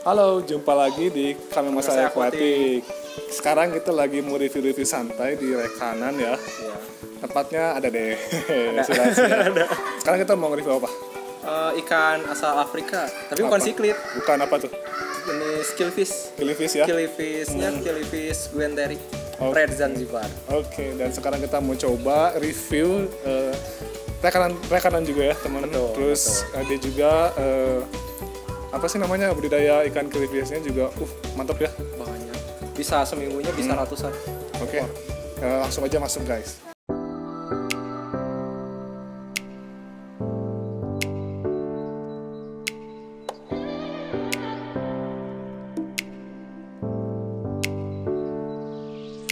Halo, jumpa lagi di Kami Masa Aquatic. Sekarang kita lagi mau review-review santai di Rekanan ya. Iya. Tempatnya ada deh. Ada. Sekarang kita mau review apa? Ikan asal Afrika, tapi bukan cichlid. Bukan apa tuh? Jenis killifish. Killifish ya? Killifishnya killifish guenteri, red Zanzibar. Oke, dan sekarang kita mau coba review rekanan juga ya teman. Terus ada juga apa sih namanya, budidaya ikan killifishnya juga mantap ya. Banyak. Bisa seminggunya bisa ratusan. Oke. Langsung aja masuk guys.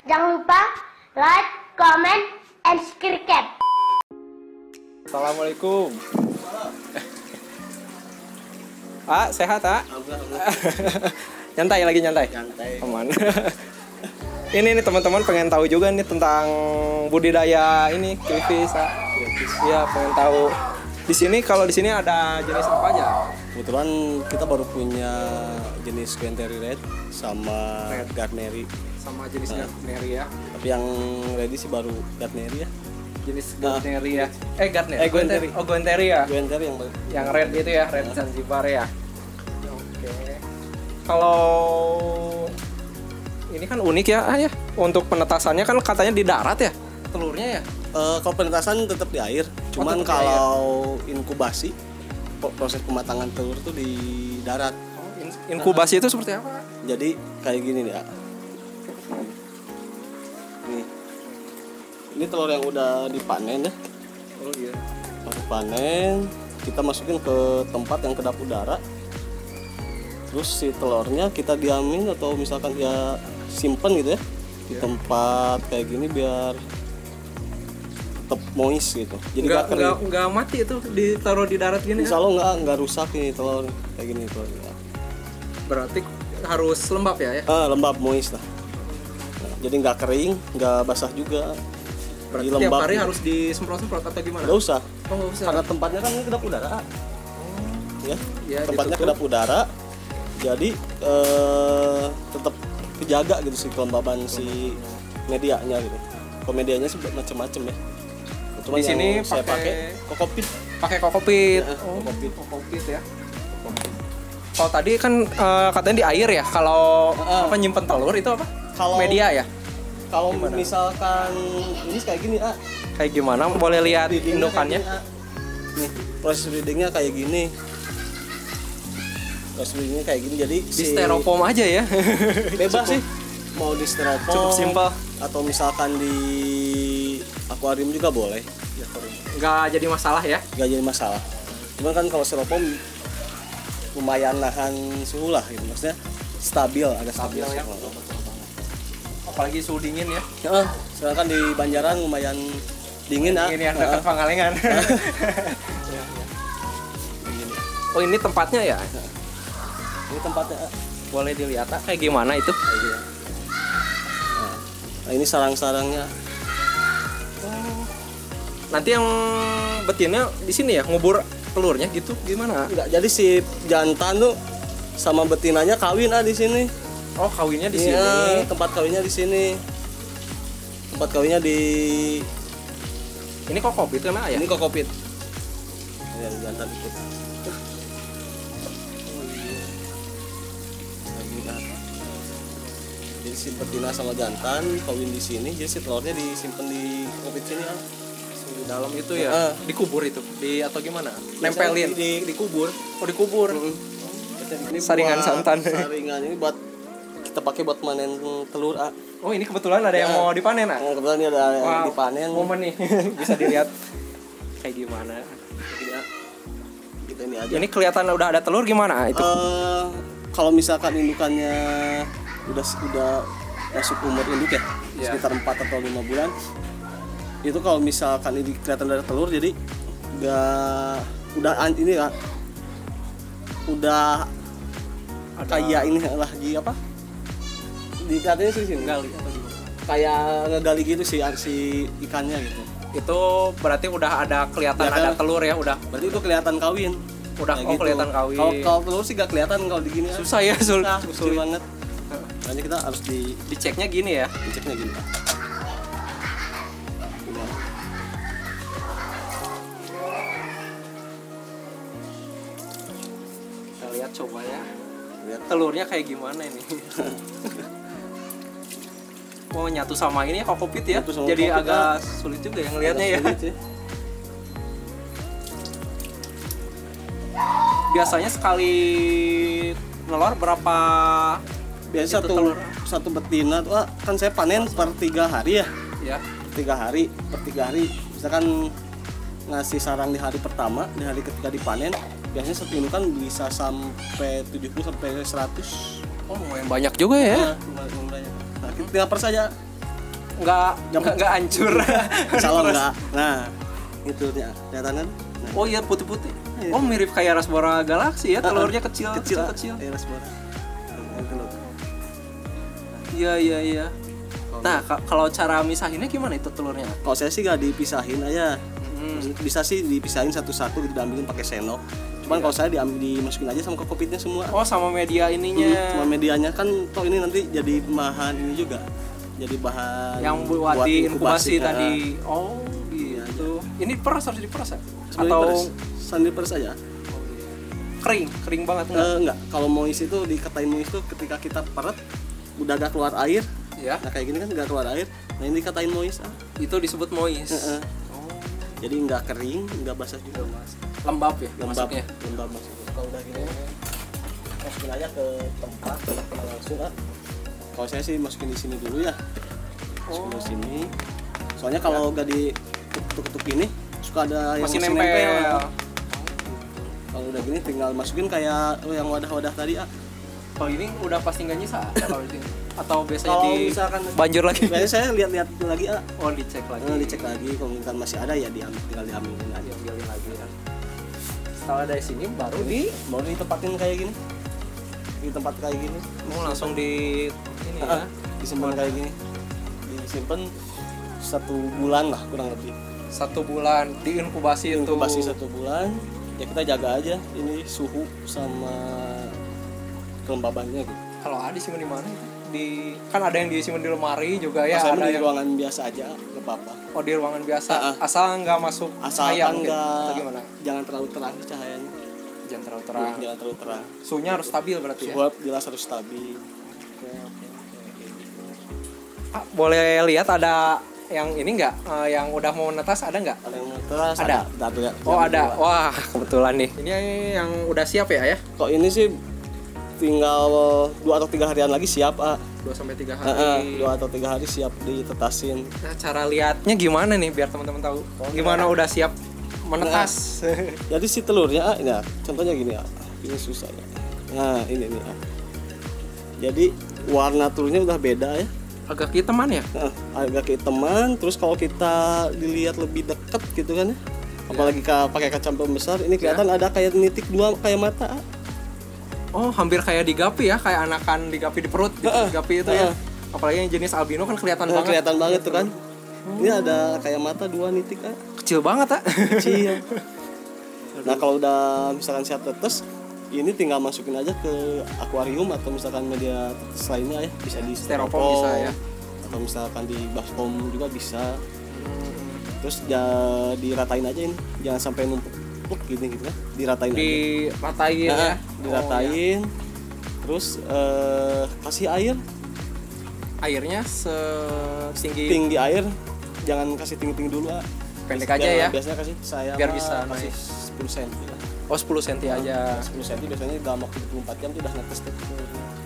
Jangan lupa like, comment, and subscribe. Assalamualaikum. Sehat nyantai lagi nyantai. Aman. Ini nih teman-teman pengen tahu juga nih tentang budidaya ini killifish. Iya, pengen tahu. Di sini kalau di sini ada jenis apa aja? Kebetulan kita baru punya jenis guenteri red sama gardneri. Sama jenis gardneri ya. Tapi yang ready sih baru gardneri ya. Jenis gardneri ya. Guenteri. Oh, guenteri ya. Guenteri yang baru. Yang red itu ya, red Zanzibar ya. Oke. Kalau ini kan unik ya, ya. Untuk penetasannya kan katanya di darat ya, telurnya ya. Kalau penetasan tetap di air. Cuman tetap di kalau inkubasi, proses pematangan telur tuh di darat. Inkubasi itu seperti apa? Jadi kayak gini nih ya. Ini telur yang udah dipanen ya. Oh iya. Baru panen, kita masukin ke tempat yang kedap udara. Terus si telurnya kita diamin atau misalkan ya simpen gitu ya. Di tempat kayak gini biar tetap moist gitu. Jadi nggak mati itu ditaruh di darat gini. Insya Allah nggak rusak ini telur kayak gini telurnya. Berarti harus lembab ya? Lembab moist lah. Nah, jadi nggak kering, nggak basah juga. Berarti tiap hari harus disemprot-semprot atau gimana? Nggak usah. Oh, nggak usah. Karena tempatnya kan ini kedap udara. Ya, tempatnya ditutup. kedap udara. Jadi tetap kejaga gitu sih kelembaban si medianya gitu. Kalau medianya sih macam-macam ya. Cuma di sini saya pakai kokopit. Pakai kokopit. Ya, kokopit ya. Kalau tadi kan katanya di air ya. Kalau apa nyimpen telur itu apa? Kalau media ya. Kalau misalkan ini kayak gini, kayak gimana? Boleh lihat indukannya? Nih, proses breedingnya kayak gini. Proses breedingnya kayak gini. Jadi di styrofoam aja ya. Bebas sih. Mau di styrofoam. Cukup simpel. Atau misalkan di akuarium juga boleh. Nggak jadi masalah ya? Nggak jadi masalah. Cuman kan kalau styrofoam lumayan nahan suhu lah gitu. Maksudnya stabil, agak stabil ya. Apalagi suhu dingin ya. Sedangkan di Banjaran lumayan dingin Ini yang dekat Pangalengan. Oh, ini tempatnya ya? Ini tempatnya. Boleh dilihat kayak gimana itu? Nah, ini sarang-sarangnya. Nanti yang betinnya di sini ya, ngubur telurnya gitu gimana? Enggak, jadi si jantan tuh sama betinanya kawin di sini. Oh, kawinnya di Iya, sini. tempat kawinnya di sini. Tempat kawinnya di Ini kokopit kan ya? ini kokopit. Ya, jantan ikut. Jadi si betina sama jantan kawin di sini, jadi si telurnya disimpan di kokopit sini Di dalam itu ya? Dikubur itu? Atau gimana? Nempelin? Dikubur. Oh, dikubur. Ini Saringan buat santan. Saringan ini buat kita pakai buat manen telur. Oh, ini kebetulan ada yang mau dipanen Kebetulan ini ada yang dipanen. Momen nih. Bisa dilihat kayak gimana. Kita ini aja. Ini kelihatan udah ada telur gimana itu? Kalau misalkan indukannya udah masuk umur induk ya, sekitar 4 atau 5 bulan. Itu kalau misalkan ini kelihatan ada telur, jadi ini ya udah kayak ini lagi apa? Dikatanya sih sini. Gali atau gimana? Kayak ngegali gitu si ikannya gitu. Itu berarti udah ada kelihatan Ya kan? ada telur ya udah. Berarti itu kelihatan kawin. Udah Kayak kelihatan kawin. Kalau telur sih gak kelihatan kalau di gini. Susah ya, sulit banget. Makanya kita harus diceknya gini ya. diceknya gini. Kita lihat coba ya. Lihat telurnya kayak gimana ini. Oh, nyatu sama ini ya kokopit ya. Jadi kokopit, agak sulit juga ya ngelihatnya ya. Biasanya sekali nelor berapa? Biasa satu betina tuh kan saya panen per 3 hari ya. Ya. 3 hari, per 3 hari. Misalkan ngasih sarang di hari pertama, di hari ketiga dipanen, biasanya satu indukan bisa sampai 70 sampai 100. Oh, lumayan banyak juga ya. Lumayan banyak. Nah, kita tinggal pers aja. Enggak hancur. Salah enggak. Nah, itu ya, kelihatannya. Nah. Oh iya, putih-putih. Oh, mirip kayak Rasbora Galaxy ya, telurnya kecil. Kayak Rasbora. Iya. Nah, kalau cara misahinnya gimana itu telurnya? Kalau saya sih nggak dipisahin aja. Bisa sih dipisahin satu-satu, diambilin pakai sendok. Cuman kalau saya dimasukin aja sama kokopitnya semua. Oh, sama media ininya. Sama medianya kan toh ini nanti jadi bahan ini juga. Jadi bahan yang buat inkubasi tadi. Oh, gitu. Ini peras harus diperas ya? Atau diperas aja? Kering banget enggak. Kalau mois itu dikatain mois itu ketika kita peret udah agak keluar air. Ya. Nah kayak gini kan nggak keluar air. Nah ini dikatain mois. Itu disebut mois. Jadi nggak kering, nggak basah juga mas. Lembab ya? Lembab masuknya. Kalau udah gini masukin aja ke tempat langsung Kalau saya sih masukin di sini dulu ya. Masukin di sini. Soalnya kalau nggak diketuk-ketuk gini suka ada yang masih nempel. Kalau udah gini tinggal masukin kayak yang wadah-wadah tadi Kalau ini udah pasti nggak nyisa kalau di sini. Atau biasanya kalau misalkan banjur lagi. Biasanya saya lihat lagi Oh, dicek lagi. Dicek lagi kalau misalkan masih ada ya tinggal diambilin aja. Diambilin lagi ya. Setelah dari sini baru ditempatin kayak gini. Di tempat kayak gini. Langsung di ini ya. Disimpan kayak gini. Disimpan 1 bulan lah kurang lebih. 1 bulan diinkubasi itu. 1 bulan. Ya kita jaga aja ini suhu sama kelembabannya gitu. Kalau disimpan di mana? Kan ada yang disimpan di lemari juga ya. Ada di ruangan biasa aja, nggak apa-apa. Oh, di ruangan biasa. Asal nggak masuk cahaya nggak. Gimana? Jangan terlalu terang cahayanya. Jangan terlalu terang. Suhunya harus stabil berarti ya. Suhu jelas harus stabil. Boleh lihat ada yang ini nggak? Yang udah mau menetas ada nggak? Ada yang menetas. Ada. Oh ada. Wah kebetulan nih. Ini yang udah siap ya? Kok ini sih tinggal 2 atau 3 harian lagi siap 2-3 hari. 2 atau 3 hari siap ditetasin. Nah, cara lihatnya gimana nih biar teman-teman tahu gimana udah siap menetas. Jadi si telurnya ya, contohnya gini ya. Ini susah ya. Nah, ini nih. Jadi warna telurnya udah beda ya. Agak hitaman ya? Agak hitaman. Terus kalau kita dilihat lebih dekat gitu kan ya. Apalagi pakai kaca pembesar, ini kelihatan ada kayak nitik 2 kayak mata. Oh, hampir kayak di gapi ya, kayak anakan di gapi di perut gitu. Gapi itu ya. Apalagi yang jenis albino kan kelihatan banget. Kelihatan banget tuh kan. Ini ada kayak mata 2 nitik Kecil banget Kecil. Nah, kalau udah misalkan siap tetes, ini tinggal masukin aja ke akuarium atau misalkan media tetes lainnya ya, bisa di styrofoam bisa ya. Atau misalkan di baskom juga bisa. Terus diratain aja ini, jangan sampai numpuk gini gitu kan, diratain ya. Diratain. Terus kasih air. Airnya tinggi air, jangan kasih tinggi dulu pendek aja ya. Biasanya saya biar bisa kasih 10 cm. Oh 10 cm aja. 10 cm biasanya dalam waktu 24 jam tuh udah netes tuh.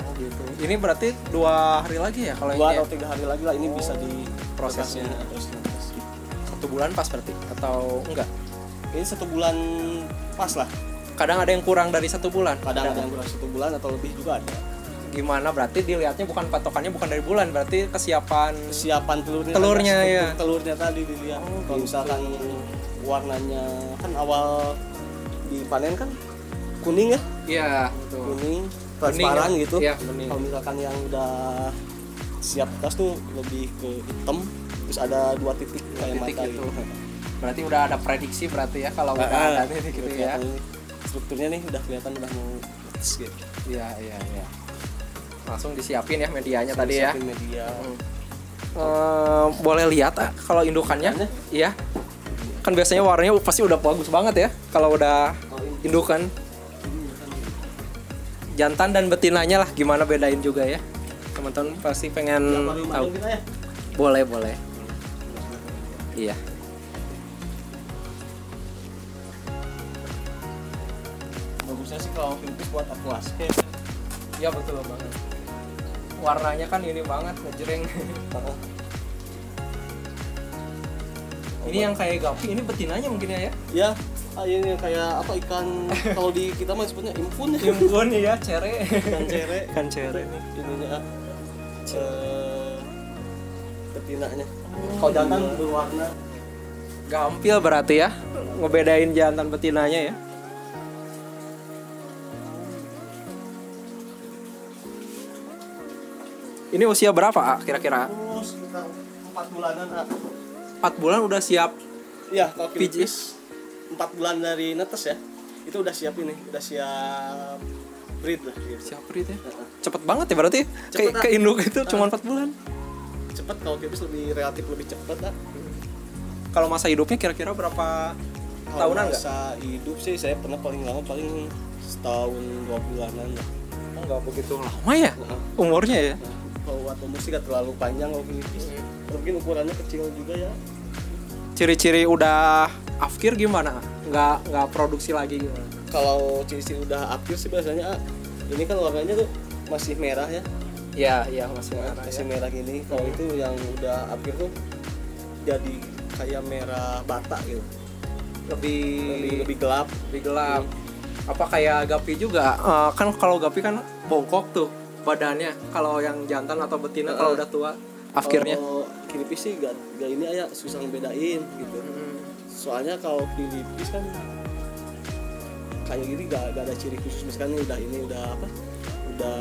Oh gitu. Ini berarti 2 hari lagi ya kalau 2 atau 3 hari lagi lah ini bisa di prosesnya. 1 bulan pas berarti atau enggak? Ini 1 bulan pas lah. Kadang ada yang kurang dari 1 bulan. Kadang ada yang kurang 1 bulan atau lebih juga ada. Gimana berarti dilihatnya bukan patokannya bukan dari bulan, berarti kesiapan telurnya ya. Telurnya tadi dilihat. Kalau misalkan warnanya kan awal dipanen kan kuning ya? Iya, kuning, transparan ya? Gitu. Ya, kalau misalkan yang udah siap tas tuh lebih ke hitam, terus ada 2 titik kayak mata gitu. Berarti udah ada prediksi berarti ya kalau udah ada titik gitu ya. strukturnya nih udah kelihatan udah mau netes gitu. Iya. Langsung disiapin ya medianya tadi ya. Siapin media. Boleh lihat kalau indukannya? Iya. Kan biasanya warnanya pasti udah bagus banget ya kalau udah indukan. Jantan dan betinanya lah gimana bedain juga ya. Teman-teman pasti pengen tahu. Kita ya. Boleh. Iya. Bagusnya sih kalau Philippines buat aquascape. Iya betul banget. Warnanya kan ini banget ngejreng. Ini yang kayak gapi, ini betinanya mungkin ya? Ya, ini kayak apa ikan kalau di kita mah sebutnya impun. Timbun ya, cere. Ikan cere nih ininya betinanya. Kalau jantan berwarna Gampil berarti ya, ngebedain jantan betinanya ya. Ini usia berapa kira-kira? sekitar 4 bulanan. 4 bulan udah siap. Iya, kalau Philippines 4 bulan dari netes ya. Itu udah siap ini, udah siap breed lah gitu. Siap breed ya. Cepet banget ya berarti. Cepet, Ke induk itu cuma 4 bulan. Cepet kalau Philippines relatif lebih cepet lah. Kalau masa hidupnya kira-kira berapa tahunan nggak? Masa hidup sih saya pernah paling lama paling setahun 2 bulanan lah. Oh, nggak begitu lama ya umurnya ya. Kalau buat umur sih gak terlalu panjang kalau Philippines. Mungkin ukurannya kecil juga ya. Ciri-ciri udah afkir gimana? Nggak produksi lagi gimana? Kalau ciri-ciri udah akhir sih biasanya ini kan warnanya tuh masih merah ya. Iya masih merah. Masih merah gini. Kalau itu yang udah akhir tuh jadi kayak merah bata gitu. Lebih gelap. Lebih gelap. Apa kayak gapi juga? Kan kalau gapi kan bongkok tuh badannya. Kalau yang jantan atau betina kalau udah tua akhirnya. Kalau Philippines sih gak ini aja susah ngebedain gitu. Soalnya kalau Philippines kan kayak gini gak ada ciri khusus, misalkan ini udah apa? Udah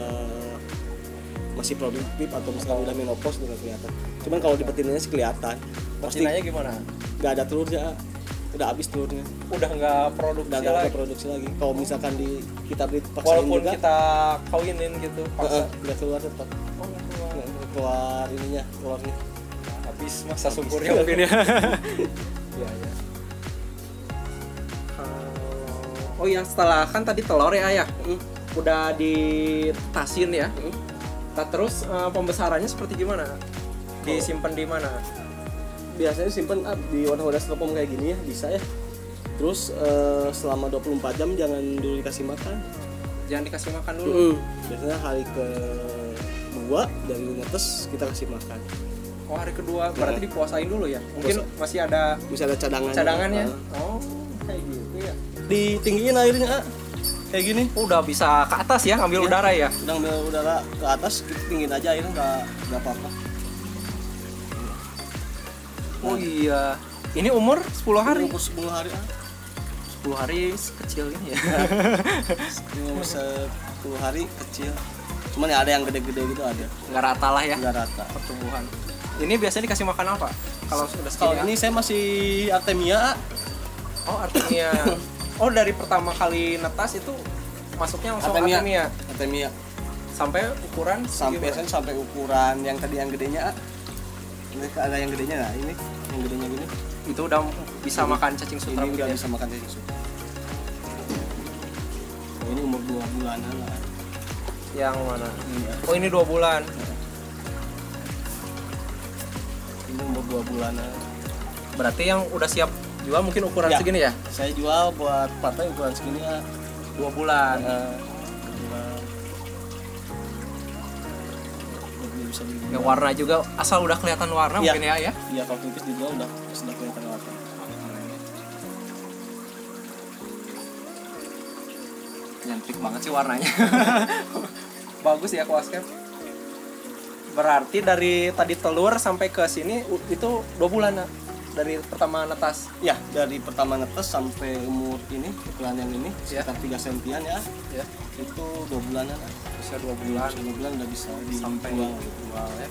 masih produktif atau misalkan udah menopause udah kelihatan. Cuman kalau di betinanya sih kelihatan. Betinanya gimana? Gak ada telurnya, udah habis telurnya. Udah nggak produksi Udah lagi. gak produksi lagi. Kalau misalkan kita beli paksain Walaupun juga, kita kawinin gitu paksa. nggak keluar tetap. Oh, nggak keluar. Nggak keluar ininya, telurnya. Habis masa suburnya mungkin ya. Iya. Oh ya, setelah kan tadi telur ya ayah. Udah ditasin ya. Nah, terus pembesarannya seperti gimana? Disimpan di mana? Biasanya simpen di wadah-wadah styrofoam kayak gini ya, bisa ya. Terus selama 24 jam jangan dulu dikasih makan. Jangan dikasih makan dulu. Biasanya hari ke-2 dari netes kita kasih makan. Oh, hari kedua berarti dipuasain dulu ya. Mungkin masih ada Bisa ada cadangannya. Oh, kayak gitu ya. Ditinggiin airnya kayak gini. Udah bisa ke atas ya, ambil udara ya. Udah ambil udara ke atas, kita tinggiin aja airnya nggak apa-apa. Oh iya. Ini umur 10 hari. Umur 10 hari 10 hari kecil ini ya. Umur 10 hari kecil. Cuman ya ada yang gede-gede gitu ada. Nggak rata lah ya Nggak rata. pertumbuhan. Ini biasanya dikasih makan apa? Kalau sudah Kalau segini. ini saya masih Artemia. Oh, artinya oh dari pertama kali netas itu masuknya langsung Artemia. Artemia. Sampai ukuran Sampai segimana? sampai ukuran yang tadi yang gedenya. Ini ada yang gedenya nggak? Ini yang gedenya gini. Itu udah bisa makan cacing sutra Ini udah gitu ya? bisa makan cacing sutra. Ini umur 2 bulanan lah. Yang mana? Ini ya. Oh, ini 2 bulan. Ini umur 2 bulanan. Berarti yang udah siap jual mungkin ukuran Ya. segini ya? Saya jual buat partai ukuran segini ya. 2 bulan. Bisa Ya, warna juga asal udah kelihatan warna Iya. mungkin ya. Iya, kalau tipis dijual udah sudah kelihatan warna. Nyentrik banget sih warnanya. Bagus ya aquascape. Berarti dari tadi telur sampai ke sini itu 2 bulan ya? Dari pertama netas. Ya, dari pertama netes sampai umur ini, ukuran yang ini Ya. sekitar 3 sentian ya. Ya. Itu 2 bulanan. Bisa 2 bulan. 2 bulan udah bisa Sampai dijual. dijual ya.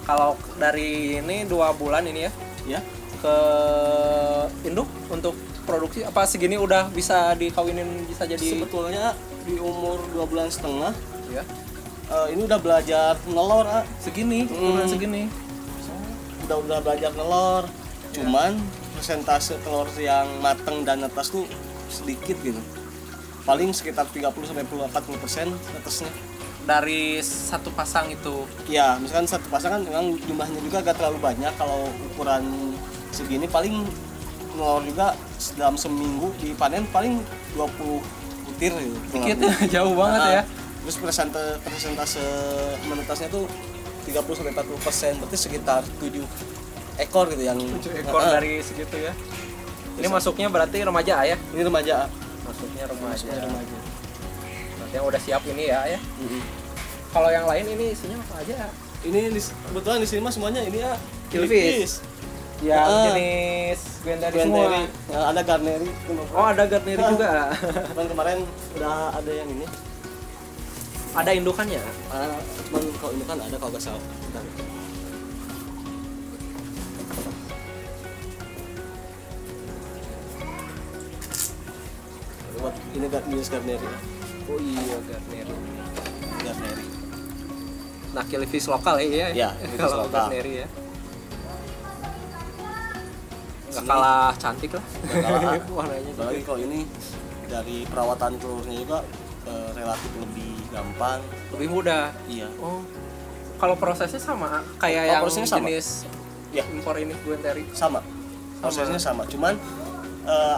Kalau dari ini 2 bulan ini ya Ya, ke induk untuk produksi apa segini udah bisa dikawinin, bisa jadi? Sebetulnya di umur 2 bulan setengah Ya. ini udah belajar nelor, Segini, ukuran segini. udah belajar nelor. Cuman persentase telur yang mateng dan netas tuh sedikit gitu. Paling sekitar 30-40% netesnya. Dari satu pasang itu. Ya, misalkan satu pasang kan memang jumlahnya juga gak terlalu banyak. Kalau ukuran segini paling telur juga dalam seminggu dipanen paling 20 butir gitu. Dikit ya, jauh banget ya. Terus persentase menetasnya tuh 30-40%, berarti sekitar 7 ekor gitu yang 7 ekor dari segitu ya. Ini masuknya berarti remaja ya? Ini remaja. Masuknya remaja. Berarti yang udah siap ini ya. Kalau yang lain ini isinya apa aja? Ini kebetulan di sini mah semuanya ini ya Killifish. Yang jenis Guenteri semua. Ada Garneri. Oh, ada Garneri juga. Kemarin udah ada yang ini. Ada indukannya? Cuman kalau ini kan ada kalau nggak salah. Bentar. Ini jenis Garneri. Oh iya, Garneri. Garneri. Nah, Killifish lokal ya? Ya, killifish kalau lokal. Garneri ya. Nggak kalah cantik lah. Warnanya juga. Apalagi kalau ini dari perawatan telurnya juga relatif lebih gampang, Lebih mudah. iya. Oh. Kalau prosesnya sama kayak Oh, yang prosesnya sama. jenis Ya. impor ini Guenteri. Sama, prosesnya sama. Cuman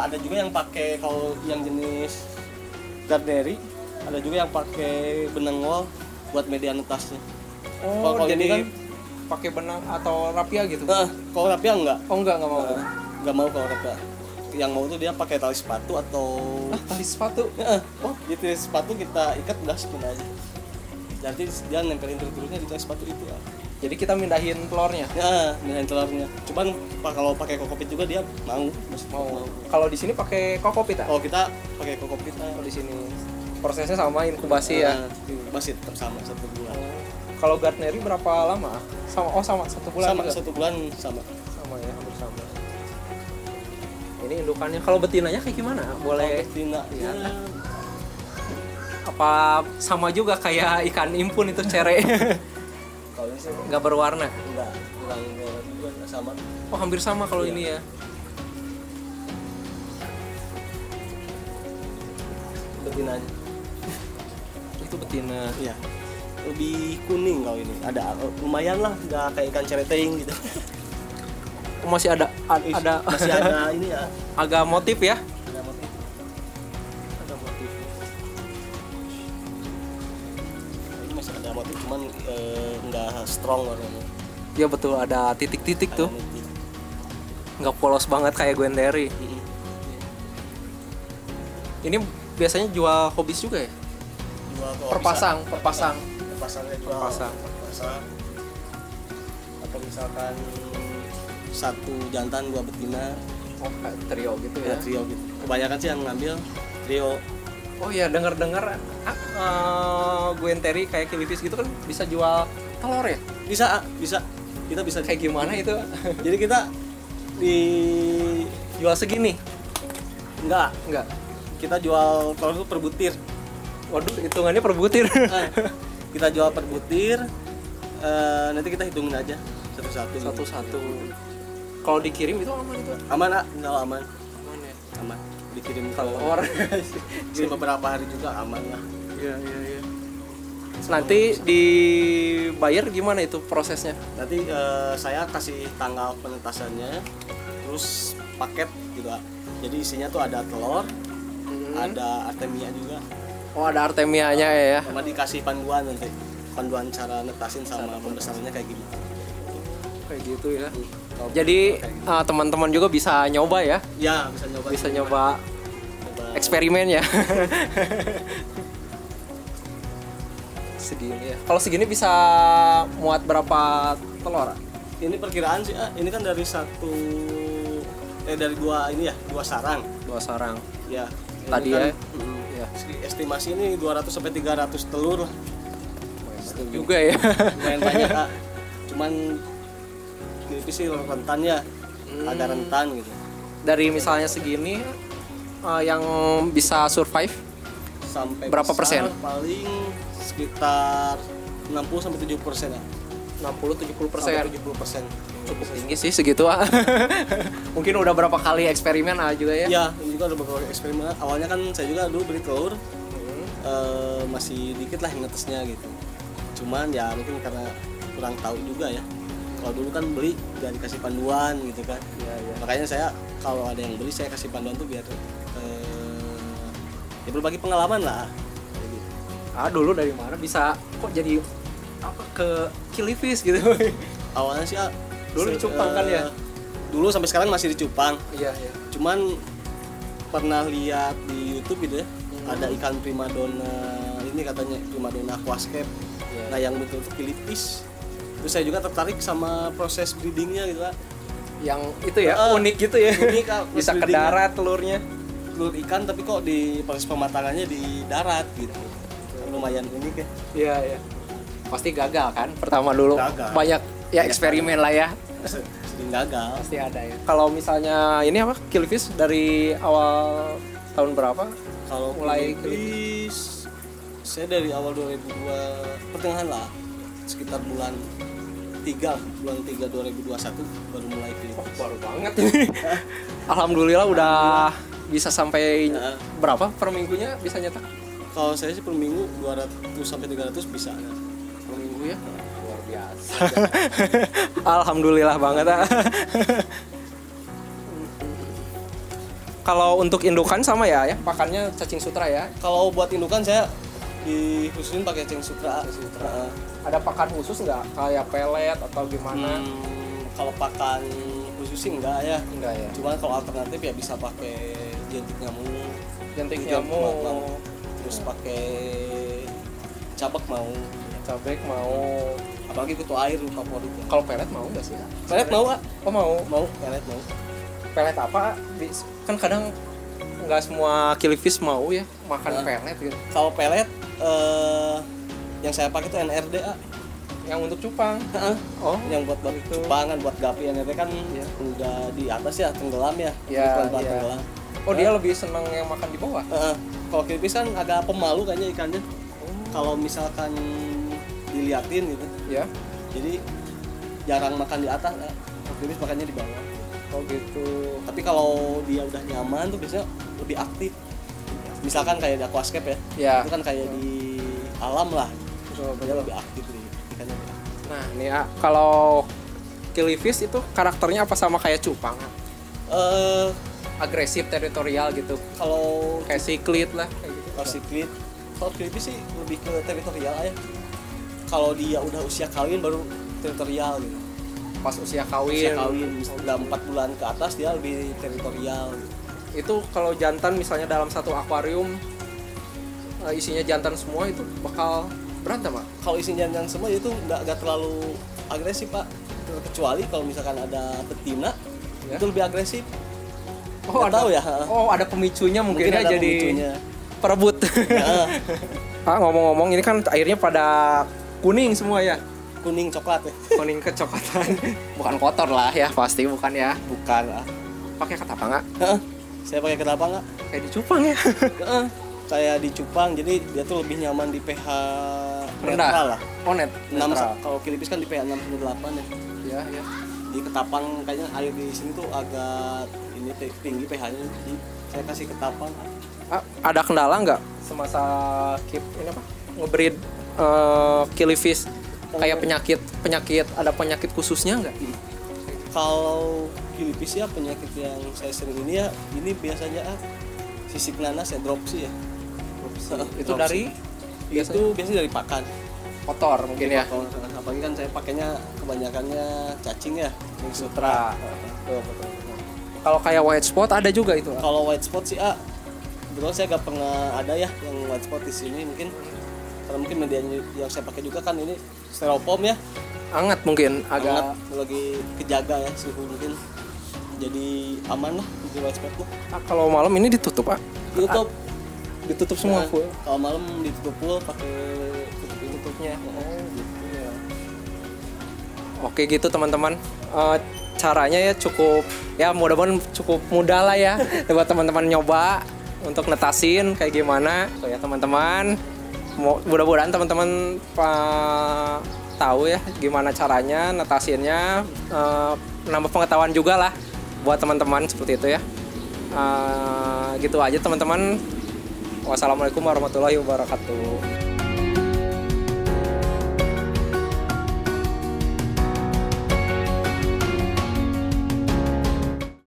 ada juga yang pakai, kalau yang jenis Garneri ada juga yang pakai benang wol buat media netasnya. Oh, Kalau jadi ini kan pakai benang atau rapia gitu? kalau rapia enggak. Oh, enggak mau. Enggak mau kalau rapia. Yang mau tuh dia pakai tali sepatu atau Tali sepatu. oh, gitu sepatu kita ikat udah spin aja. Jadi dia nempelin telurnya di tali sepatu itu. Jadi kita mindahin telurnya. Ya, dengan telurnya. Cuman kalau pakai kokopit juga dia mau. Kalau di sini pakai kokopit ah? Kalau kita pakai kokopit Kalau di sini prosesnya sama inkubasi ya. Masih tetap sama 1 bulan. Kalau Garneri berapa lama? Sama 1 bulan Sama juga? 1 bulan sama. Sama ya, hampir sama. Ini indukannya. Kalau betinanya kayak gimana? Boleh Betina ya. Apa sama juga kayak ikan impun itu cere? Kalau ini sih Nggak berwarna. enggak, kurang juga enggak sama. Oh, hampir sama kalau Iya. ini ya. Betinanya. Itu betina. Iya. Lebih kuning kalau ini. Ada lumayan lah, enggak kayak ikan cereting gitu. Oh, masih ada Masih ada ini ya. agak motif ya. Ada motif. Ada motif. Ini masih ada motif, cuman enggak strong warnanya. Ya betul, ada titik-titik tuh. Ada motif. Nggak polos banget kayak Guenteri. Ini biasanya jual hobis juga ya? Jual ke Perpasang. Perpasangnya jual. Perpasang. Perpasang. Atau misalkan 1 jantan 2 betina, Oh, kayak trio gitu ya ya. trio gitu. Kebanyakan sih yang ngambil trio. Oh iya, dengar-dengar Guenteri kayak Killifish gitu kan bisa jual telur ya? Bisa. Kita bisa. Kayak gimana itu? Jadi kita di Jual segini? enggak, kita jual telur itu per butir. Waduh, hitungannya per butir. Kita jual per butir. Nanti kita hitungin aja satu-satu. Satu-satu. Kalau dikirim itu aman itu? Aman, kalau aman. Aman ya. Aman. Dikirim Telur. Kirim beberapa hari juga aman lah. Iya. Nanti dibayar gimana itu prosesnya? Nanti saya kasih tanggal penetasannya, terus paket gitu. Jadi isinya tuh ada telur, ada artemia juga, Oh, ada artemianya ya. sama dikasih panduan nanti, panduan cara netasin sama pembesarannya kayak gini. Kayak gitu ya. Kalau Jadi kayak gitu. teman-teman juga bisa nyoba ya. Ya bisa nyoba. Bisa nyoba eksperimen ya. Segini ya. Kalau segini bisa muat berapa telur? Ini perkiraan sih, ini kan dari dari 2 ini ya, 2 sarang. 2 sarang. Ya. ini Tadi kan, ya. Ya. Estimasi ini 200 sampai 300 telur lah. Juga ya. Lumayan banyak, Kak. Cuman Killifish sih rentan ya. Ada rentan gitu. dari misalnya segini yang bisa survive Sampai berapa besar, persen? paling sekitar 60-70% ya. 60-70%. Sampai 70%. Cukup tinggi sih segitu. Mungkin udah berapa kali eksperimen juga ya? Ya, ini juga ada beberapa eksperimen. Awalnya kan saya juga dulu beli telur, masih dikit lah yang netesnya gitu. Cuman ya mungkin karena kurang tahu juga ya. Kalau dulu kan beli udah dikasih panduan gitu kan. Iya. Makanya saya kalau ada yang beli saya kasih panduan tuh biar ya berbagi pengalaman lah. Kayak gitu. Dulu dari mana bisa kok jadi ke Killifish gitu? Awalnya sih Dulu di Cupang kan ya? Dulu sampai sekarang masih di Cupang. Iya. Cuman pernah lihat di YouTube gitu ya, ada ikan primadona ini katanya primadona aquascape. Nah yang betul itu Killifish. Terus saya juga tertarik sama proses breedingnya gitu lah. Yang itu ya unik gitu ya. Unik, Bisa ke breedingnya. darat telurnya. Telur ikan tapi kok di proses pematangannya di darat gitu. Lumayan unik ya. Iya. Pasti gagal kan pertama dulu. Gagal. Banyak ya eksperimen lah ya. Sering gagal. Pasti ada ya. Kalau misalnya ini apa Killifish dari awal tahun berapa? Kalau Mulai Killifish saya dari awal 2002 pertengahan lah, sekitar bulan 3 2021 baru mulai Killifish. Baru banget ini. Alhamdulillah udah bisa sampai berapa per minggunya bisa nyetak? Kalau saya sih per minggu 200 sampai 300 bisa ya. Per minggu ya? Luar biasa. Alhamdulillah banget. Kalau untuk indukan sama ya, pakannya cacing sutra ya. Kalau buat indukan saya dikhususin pakai cacing sutra. Ada pakan khusus nggak? Kayak pelet atau gimana? Kalau pakan khusus sih enggak ya. Enggak ya. Cuman kalau alternatif ya bisa pakai jentik nyamuk. Jentik mau. nyamuk. Terus pakai cabak mau. Cabek mau. Apalagi kutu air favorit ya. Kalau pelet mau nggak sih? Pelet mau, Kak? Oh mau. Mau, pelet mau. Pelet apa? Kan kadang nggak semua Killifish mau ya makan pelet gitu. Kalau pelet yang saya pakai itu NRD Yang untuk cupang. Oh, yang buat cupangan, buat gapi NRD kan udah di atas ya, tenggelam ya. Iya. Tenggelam. Oh, dia lebih senang yang makan di bawah. Kalau Killifish kan agak pemalu kayaknya ikannya. Kalau misalkan diliatin gitu. Ya. Jadi jarang makan di atas, Killifish makannya di bawah. Oh gitu. Tapi kalau dia udah nyaman tuh biasanya lebih aktif. Misalkan kayak di aquascape ya. Ya. Itu kan kayak di alam lah. Dia lebih aktif nih ikannya. Nah, nih ya, kalau Killifish itu karakternya apa sama kayak cupang? Agresif, teritorial gitu. Kalau Kayak siklit lah kayak gitu. siklit, kalau Killifish sih lebih ke teritorial ya. Kalau dia udah usia kawin baru teritorial gitu. Pas usia Usia kawin. kawin udah 4 bulan ke atas dia lebih teritorial gitu. Itu kalau jantan misalnya dalam satu akuarium isinya jantan semua itu bakal berantem, Pak? Kalau isinya jantan semua itu nggak terlalu agresif, Pak. Kecuali kalau misalkan ada betina Ya. itu lebih agresif. Oh, Nggak tahu ya. Oh, ada pemicunya mungkin ya ada jadi pemicunya. perebut. Ya, Pak, ngomong-ngomong ini kan airnya pada kuning semua ya. kuning coklat ya. Kuning kecoklatan. Bukan kotor lah ya, pasti bukan ya. Bukan lah. Pakai kata apa enggak? Saya pakai ketapa nggak? Kayak di cupang ya. Kayak di cupang, jadi dia tuh lebih nyaman di pH Rendah. netral lah. Oh, netral. Kalau Killifish kan di pH 6,8 ya. Ya. Di ketapang kayaknya air di sini tuh agak ini tinggi pH-nya. Jadi saya kasih ketapang. Ada kendala nggak semasa ini apa? Ngebreed Killifish? Kayak penyakit ada penyakit khususnya nggak? Kalau Killifish ya penyakit yang saya sering ini ya, ini biasanya sisik nanas ya, dropsy ya. Itu Dropsy. dari Itu biasanya dari pakan. kotor mungkin ya. Apalagi kan saya pakainya kebanyakannya cacing ya, yang Sutra. Betul. Kalau kayak white spot ada juga itu. Kalau white spot sih kebetulan saya gak pernah ada ya yang white spot di sini, mungkin karena mungkin media yang saya pakai juga kan ini styrofoam ya, Hangat mungkin agak. hangat, lagi kejaga ya suhu, mungkin jadi aman lah di white spot tuh. Kalau malam ini ditutup, Pak. Ditutup semua full. Kalau malam ditutup full pakai tutupnya. Oke gitu teman-teman. caranya ya cukup, ya mudah-mudahan cukup mudah lah ya buat teman-teman nyoba untuk netasin kayak gimana. So ya teman-teman, mudah-mudahan teman-teman tahu ya gimana caranya netasinnya, nambah pengetahuan juga lah buat teman-teman seperti itu ya. Gitu aja teman-teman. Wassalamualaikum warahmatullahi wabarakatuh.